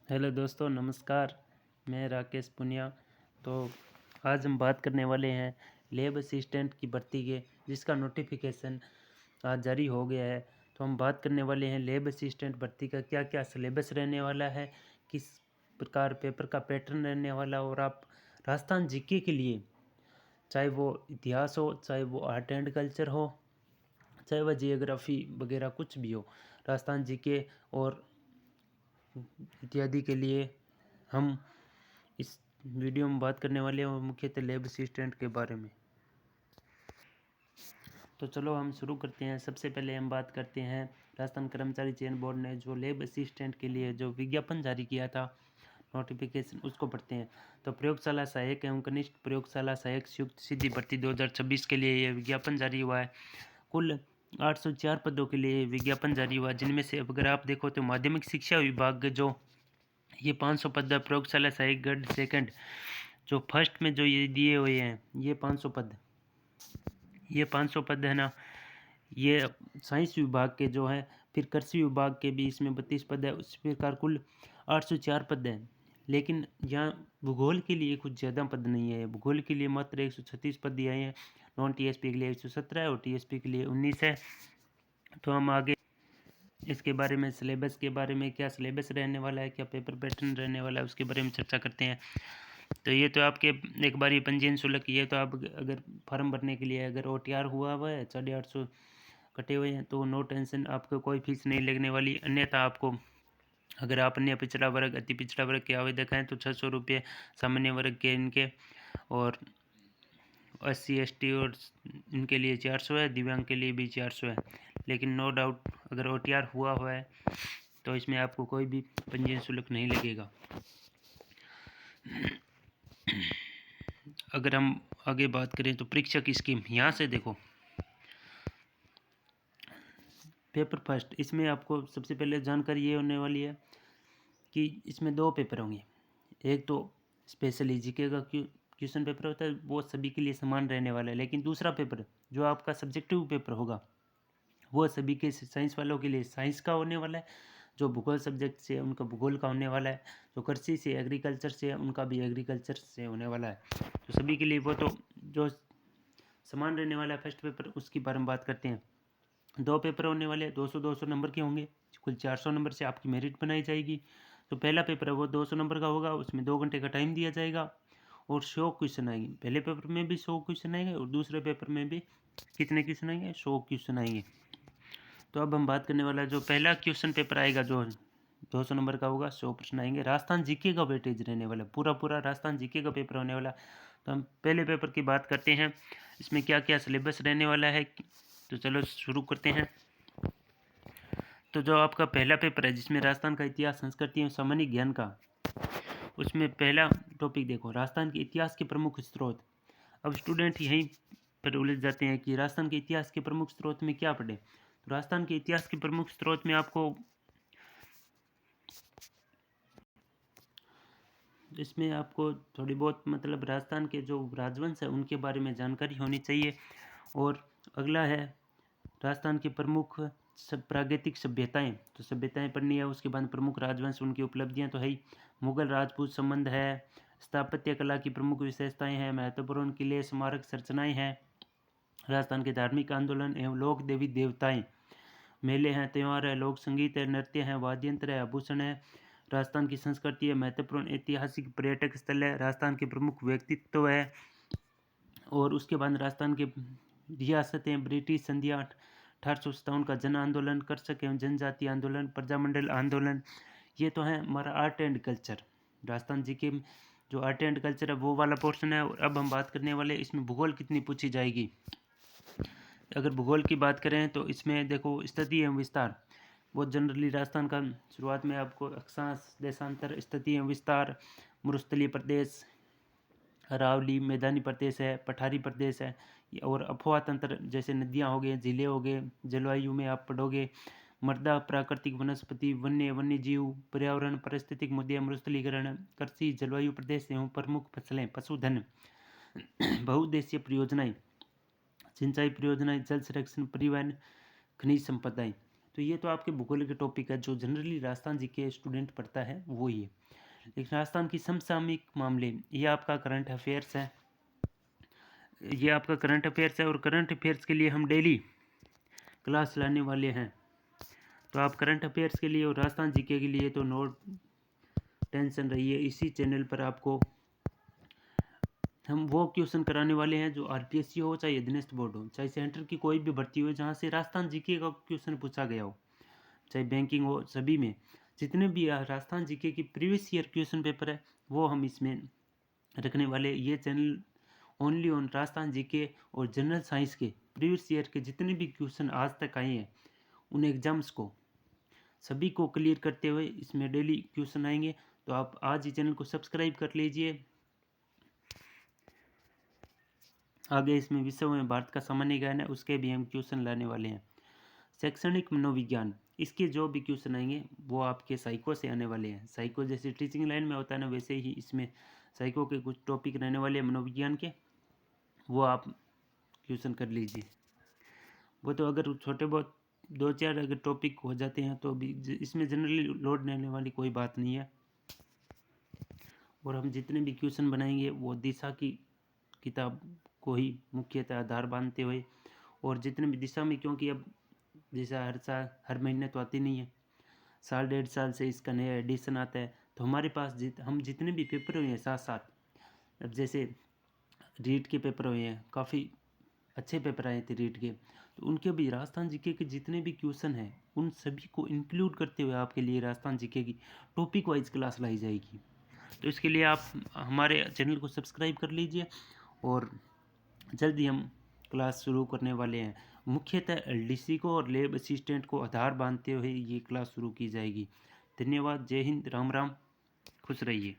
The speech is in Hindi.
हेलो दोस्तों, नमस्कार। मैं राकेश पुनिया। तो आज हम बात करने वाले हैं लैब असिस्टेंट की भर्ती के, जिसका नोटिफिकेशन आज जारी हो गया है। तो हम बात करने वाले हैं लैब असिस्टेंट भर्ती का क्या क्या सिलेबस रहने वाला है, किस प्रकार पेपर का पैटर्न रहने वाला, और आप राजस्थान जीके के लिए, चाहे वो इतिहास हो, चाहे वो आर्ट एंड कल्चर हो, चाहे वह जियोग्राफी वगैरह कुछ भी हो, राजस्थान जीके और इत्यादि के लिए हम इस वीडियो में बात करने वाले हैं, और मुख्यतः लैब असिस्टेंट के बारे में। तो चलो हम शुरू करते हैं। सबसे पहले हम बात करते हैं राजस्थान कर्मचारी चयन बोर्ड ने जो लैब असिस्टेंट के लिए जो विज्ञापन जारी किया था, नोटिफिकेशन, उसको पढ़ते हैं। तो प्रयोगशाला सहायक एवं कनिष्ठ प्रयोगशाला सहायक संयुक्त सीधी भर्ती 2026 के लिए यह विज्ञापन जारी हुआ है। कुल 804 पदों के लिए विज्ञापन जारी हुआ, जिनमें से अगर आप देखो तो माध्यमिक शिक्षा विभाग जो ये 500 पद है, प्रयोगशाला सहायक ग्रेड सेकंड जो फर्स्ट में जो ये दिए हुए हैं, ये 500 पद है ना, ये साइंस विभाग के जो है। फिर कृषि विभाग के भी इसमें 32 पद है। उस प्रकार कुल 804 पद हैं। लेकिन यहाँ भूगोल के लिए कुछ ज़्यादा पद नहीं है। भूगोल के लिए मात्र 136 पद दिए हैं। नॉन टीएसपी के लिए 117 है और टीएसपी के लिए 19 है। तो हम आगे इसके बारे में, सिलेबस के बारे में, क्या सिलेबस रहने वाला है, क्या पेपर पैटर्न रहने वाला है, उसके बारे में चर्चा करते हैं। तो ये तो आपके एक बार ये पंजीयन शुल्क, ये तो आप अगर फॉर्म भरने के लिए अगर OTR हुआ हुआ है, 850 कटे हुए हैं, तो नो टेंशन, आपको कोई फीस नहीं लगने वाली। अन्यथा आपको, अगर आप अन्य पिछड़ा वर्ग, अति पिछड़ा वर्ग के आवेदक हैं तो 600 रुपये, सामान्य वर्ग के इनके, और SC ST और इनके लिए 400 है, दिव्यांग के लिए भी 400 है। लेकिन नो डाउट अगर OTR हुआ है तो इसमें आपको कोई भी पंजीयन शुल्क नहीं लगेगा। अगर हम आगे बात करें तो परीक्षा की स्कीम, यहाँ से देखो, पेपर फर्स्ट, इसमें आपको सबसे पहले जानकारी ये होने वाली है कि इसमें 2 पेपर होंगे। एक तो स्पेशली जीके का क्वेश्चन पेपर होता है, वो सभी के लिए समान रहने वाला है। लेकिन दूसरा पेपर जो आपका सब्जेक्टिव पेपर होगा, वो सभी के, साइंस वालों के लिए साइंस का होने वाला है, जो भूगोल सब्जेक्ट से उनका भूगोल का होने वाला है, जो कृषि से एग्रीकल्चर से उनका भी एग्रीकल्चर से होने वाला है। तो सभी के लिए वो तो जो समान रहने वाला है फर्स्ट पेपर, उसकी बारे में बात करते हैं। 2 पेपर होने वाले हैं, 200-200 नंबर के होंगे। कुल 400 नंबर से आपकी मेरिट बनाई जाएगी। तो पहला पेपर है वो 200 नंबर का होगा, उसमें 2 घंटे का टाइम दिया जाएगा और 100 क्वेश्चन आएंगे। पहले पेपर में भी 100 क्वेश्चन आएंगे और दूसरे पेपर में भी कितने क्वेश्चन आएंगे? 100 क्वेश्चन आएंगे। तो अब हम बात करने वाला है, जो पहला क्वेश्चन पेपर आएगा जो 200 नंबर का होगा, 100 प्रश्न आएंगे। राजस्थान जीके का वेटेज रहने वाला, पूरा राजस्थान जीके का पेपर होने वाला। तो हम पहले पेपर की बात करते हैं, इसमें क्या क्या सिलेबस रहने वाला है। तो चलो शुरू करते हैं। तो जो आपका पहला पेपर है, जिसमें राजस्थान का इतिहास, संस्कृति एवं सामान्य ज्ञान का, उसमें पहला टॉपिक देखो, राजस्थान के इतिहास के प्रमुख स्रोत। अब स्टूडेंट यहीं पर उलझ जाते हैं कि राजस्थान के इतिहास के प्रमुख स्रोत में क्या पढ़े। तो राजस्थान के इतिहास के प्रमुख स्रोत में आपको, इसमें आपको थोड़ी बहुत, मतलब राजस्थान के जो राजवंश है उनके बारे में जानकारी होनी चाहिए। और अगला है राजस्थान की प्रमुख सब प्रागैतिक सभ्यताएं, तो सभ्यताएं पढ़नी है। उसके बाद प्रमुख राजवंश, उनकी उपलब्धियां तो है ही। मुगल राजपूत संबंध है, स्थापत्य कला की प्रमुख विशेषताएं हैं, महत्वपूर्ण किले, स्मारक संरचनाएं हैं, राजस्थान के धार्मिक आंदोलन एवं लोक देवी देवताएं, मेले हैं, त्यौहार है, लोक संगीत है, नृत्य है, वाद्य यंत्र है, आभूषण है, राजस्थान की संस्कृति है, महत्वपूर्ण ऐतिहासिक पर्यटक स्थल है, राजस्थान के प्रमुख व्यक्तित्व है। और उसके बाद राजस्थान के रियासतें, ब्रिटिश संधियाँ, 1857 का जन आंदोलन, कर्षक एवं जनजाति आंदोलन, प्रजामंडल आंदोलन। ये तो है हमारा आर्ट एंड कल्चर। राजस्थान जी के जो आर्ट एंड कल्चर है वो वाला पोर्शन है। और अब हम बात करने वाले, इसमें भूगोल कितनी पूछी जाएगी। अगर भूगोल की बात करें तो इसमें देखो, स्थिति एवं विस्तार, वो जनरली राजस्थान का, शुरुआत में आपको अक्षांश, देशांतर, स्थिति एवं विस्तार, मरुस्थलीय प्रदेश, अरावली मैदानी प्रदेश है, पठारी प्रदेश है, और अफवाह तंत्र, जैसे नदियाँ हो गए, झीलें हो गए। जलवायु में आप पढ़ोगे मृदा, प्राकृतिक वनस्पति, वन्य जीव, पर्यावरण, पारिस्थितिक मुद्दे, मरुस्थलीकरण, कृषि, जलवायु प्रदेश एवं प्रमुख फसलें, पशुधन, बहुउद्देशीय परियोजनाएं, सिंचाई परियोजनाएं, जल संरक्षण, परिवहन, खनिज संपदाएं। तो ये तो आपके भूगोल के टॉपिक है, जो जनरली राजस्थान जी के स्टूडेंट पढ़ता है वो ही है। लेकिन राजस्थान की समसामयिक मामले, ये आपका करंट अफेयर्स है, ये आपका करंट अफेयर्स है। और करंट अफेयर्स के लिए हम डेली क्लास लाने वाले हैं। तो आप करंट अफेयर्स के लिए और राजस्थान जीके के लिए तो नो टेंशन रहिए, इसी चैनल पर आपको हम वो क्वेश्चन कराने वाले हैं जो आरपीएससी हो, चाहे अधीनस्थ बोर्ड हो, चाहे सेंटर की कोई भी भर्ती हो जहाँ से राजस्थान जीके का क्वेश्चन पूछा गया हो, चाहे बैंकिंग हो, सभी में जितने भी राजस्थान जीके की प्रीवियस ईयर क्वेश्चन पेपर है वो हम इसमें रखने वाले। ये channel only on Rajasthan GK और जनरल साइंस के प्रीवियस ईयर के जितने भी क्वेश्चन आज तक आए हैं उन एग्जाम्स को सभी को क्लियर करते हुए इसमें डेली क्वेश्चन आएंगे। तो आप आज ही चैनल को सब्सक्राइब कर लीजिए। आगे इसमें विषयों में भारत का सामान्य ज्ञान है, उसके भी हम क्वेश्चन लाने वाले हैं। शैक्षणिक मनोविज्ञान, इसके जो भी क्वेश्चन आएंगे वो आपके साइको से आने वाले हैं। साइको जैसे टीचिंग लाइन में होता है ना, वैसे ही इसमें साइको के कुछ टॉपिक रहने वाले हैं मनोविज्ञान के, वो आप क्वेश्चन कर लीजिए। वो तो अगर छोटे बहुत 2-4 अगर टॉपिक हो जाते हैं तो भी इसमें जनरली लोड लेने वाली कोई बात नहीं है। और हम जितने भी क्वेश्चन बनाएंगे वो दिशा की किताब को ही मुख्यतः आधार मानते हुए, और जितने भी दिशा में, क्योंकि अब दिशा हर साल हर महीने तो आती नहीं है, साल 1.5 साल से इसका नया एडिशन आता है। तो हमारे पास हम जितने भी पेपर हुए हैं साथ साथ, अब जैसे रीट के पेपर हुए हैं, काफ़ी अच्छे पेपर आए थे रीट के, तो उनके भी राजस्थान जीके के जितने भी क्वेश्चन हैं उन सभी को इंक्लूड करते हुए आपके लिए राजस्थान जीके की टॉपिक वाइज क्लास लाई जाएगी। तो इसके लिए आप हमारे चैनल को सब्सक्राइब कर लीजिए और जल्दी हम क्लास शुरू करने वाले हैं। मुख्यतः एलडीसी को और लैब असिस्टेंट को आधार बांधते हुए ये क्लास शुरू की जाएगी। धन्यवाद, जय हिंद, राम राम, खुश रहिए।